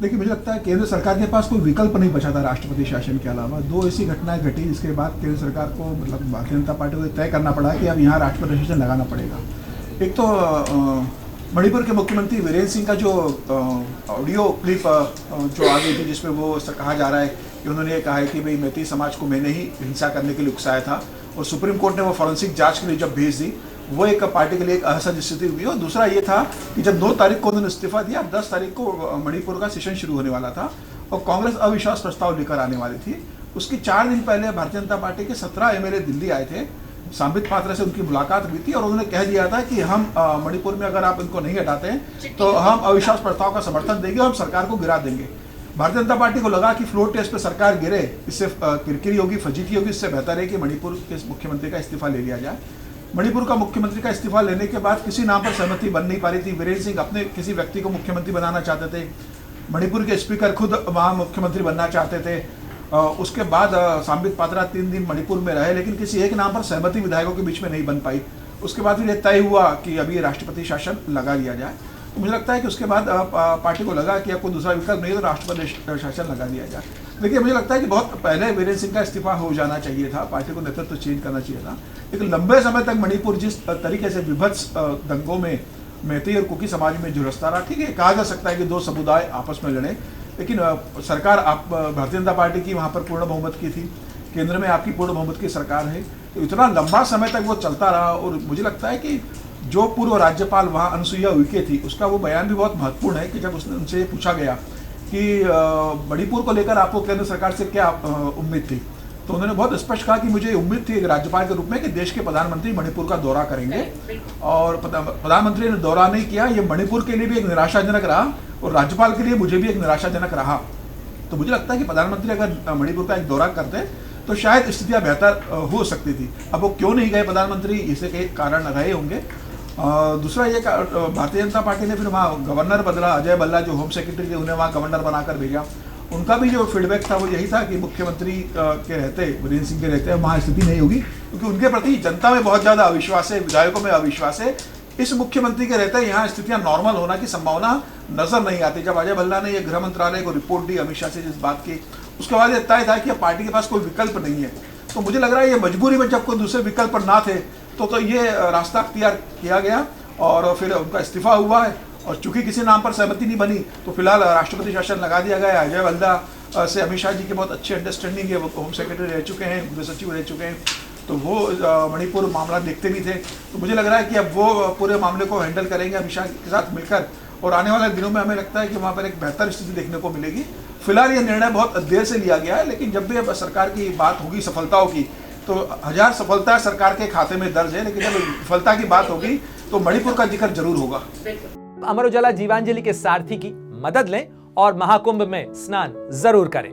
देखिए, मुझे लगता है केंद्र सरकार के पास कोई विकल्प नहीं बचा था राष्ट्रपति शासन के अलावा। दो ऐसी घटनाएं घटी जिसके बाद केंद्र सरकार को मतलब भारतीय जनता पार्टी को तय करना पड़ा कि अब यहाँ राष्ट्रपति शासन लगाना पड़ेगा। एक तो मणिपुर के मुख्यमंत्री वीरेंद्र सिंह का जो ऑडियो क्लिप जो आ गई थी, जिसमें वो कहा जा रहा है कि उन्होंने ये कहा है कि भाई मैती समाज को मैंने ही हिंसा करने के लिए उकसाया था, और सुप्रीम कोर्ट ने वो फॉरेंसिक जांच के लिए जब भेज दी, वो एक पार्टी के लिए एक असहज स्थिति हुई। और दूसरा ये था कि जब 2 तारीख को उन्होंने इस्तीफा दिया, 10 तारीख को मणिपुर का सेशन शुरू होने वाला था और कांग्रेस अविश्वास प्रस्ताव लेकर आने वाली थी। उसकी 4 दिन पहले भारतीय जनता पार्टी के 17 एमएलए दिल्ली आए थे, सांबित पात्रा से उनकी मुलाकात हुई थी और उन्होंने कह दिया था कि हम मणिपुर में अगर आप इनको नहीं हटाते हैं तो हम अविश्वास प्रस्ताव का समर्थन देंगे और हम सरकार को गिरा देंगे। भारतीय जनता पार्टी को लगा कि फ्लोर टेस्ट पे सरकार गिरे, इससे किरकिरी होगी, फजीती होगी, इससे बेहतर है कि मणिपुर के मुख्यमंत्री का इस्तीफा ले लिया जाए। मणिपुर का मुख्यमंत्री का इस्तीफा लेने के बाद किसी नाम पर सहमति बन नहीं पा रही थी। वीरेंद्र सिंह अपने किसी व्यक्ति को मुख्यमंत्री बनाना चाहते थे, मणिपुर के स्पीकर खुद वहाँ मुख्यमंत्री बनना चाहते थे। उसके बाद सांबित पात्रा 3 दिन मणिपुर में रहे, लेकिन किसी एक नाम पर सहमति विधायकों के बीच में नहीं बन पाई। उसके बाद फिर ये तय हुआ कि अभी राष्ट्रपति शासन लगा लिया जाए। तो मुझे लगता है कि उसके बाद पार्टी को लगा कि अब कोई दूसरा विकल्प नहीं है तो राष्ट्रपति शासन लगा दिया जाए। देखिए, मुझे लगता है कि बहुत पहले वीरेंद्र सिंह का इस्तीफा हो जाना चाहिए था, पार्टी को नेतृत्व चेंज करना चाहिए था। लेकिन लंबे समय तक मणिपुर जिस तरीके से विभत्स दंगों में मैती और कुकी समाज में झुलसता रहा, ठीक है, कहा जा सकता है कि 2 समुदाय आपस में लड़े, लेकिन सरकार भारतीय जनता पार्टी की वहाँ पर पूर्ण बहुमत की थी, केंद्र में आपकी पूर्ण बहुमत की सरकार है, तो इतना लंबा समय तक वो चलता रहा। और मुझे लगता है कि जो पूर्व राज्यपाल वहाँ अनुसुईया उइके थी, उसका वो बयान भी बहुत महत्वपूर्ण है कि जब उनसे ये पूछा गया कि मणिपुर को लेकर आपको केंद्र सरकार से क्या उम्मीद थी, तो उन्होंने बहुत स्पष्ट कहा कि मुझे उम्मीद थी एक राज्यपाल के रूप में कि देश के प्रधानमंत्री मणिपुर का दौरा करेंगे, और प्रधानमंत्री ने दौरा नहीं किया। ये मणिपुर के लिए भी एक निराशाजनक रहा और राज्यपाल के लिए मुझे भी एक निराशाजनक रहा। तो मुझे लगता है कि प्रधानमंत्री अगर मणिपुर का एक दौरा करते तो शायद स्थितियाँ बेहतर हो सकती थी। अब वो क्यों नहीं गए प्रधानमंत्री, इससे कई कारण रहे होंगे। दूसरा ये भारतीय जनता पार्टी ने फिर वहाँ गवर्नर बदला, अजय भल्ला जो होम सेक्रेटरी थे उन्हें वहाँ गवर्नर बनाकर भेजा। उनका भी जो फीडबैक था वो यही था कि मुख्यमंत्री के रहते, वीरेंद्र सिंह के रहते वहाँ स्थिति नहीं होगी, क्योंकि उनके प्रति जनता में बहुत ज़्यादा अविश्वास है, विधायकों में अविश्वास है। इस मुख्यमंत्री के रहते यहाँ स्थितियाँ नॉर्मल होना की संभावना नजर नहीं आती। जब अजय भल्ला ने ये गृह मंत्रालय को रिपोर्ट दी अमित शाह से जिस बात की, उसके बाद ये तय था कि अब पार्टी के पास कोई विकल्प नहीं है। तो मुझे लग रहा है ये मजबूरी में जब कोई दूसरे विकल्प ना थे तो ये रास्ता अख्तियार किया गया और फिर उनका इस्तीफा हुआ है। और चूंकि किसी नाम पर सहमति नहीं बनी तो फिलहाल राष्ट्रपति शासन लगा दिया गया है। अजय भल्ला से अमित शाह जी की बहुत अच्छी अंडरस्टैंडिंग है, वो होम सेक्रेटरी रह चुके हैं, गृह सचिव रह चुके हैं, तो वो मणिपुर मामला देखते भी थे। तो मुझे लग रहा है कि अब वो पूरे मामले को हैंडल करेंगे अमित शाह के साथ मिलकर, और आने वाले दिनों में हमें लगता है कि वहाँ पर एक बेहतर स्थिति देखने को मिलेगी। फिलहाल ये निर्णय बहुत देर से लिया गया है, लेकिन जब भी अब सरकार की बात होगी सफलताओं की, तो 1000 सफलता सरकार के खाते में दर्ज है, लेकिन जब विफलता की बात होगी तो मणिपुर का जिक्र जरूर होगा। अमर उजाला जीवांजलि के सारथी की मदद लें और महाकुंभ में स्नान जरूर करें।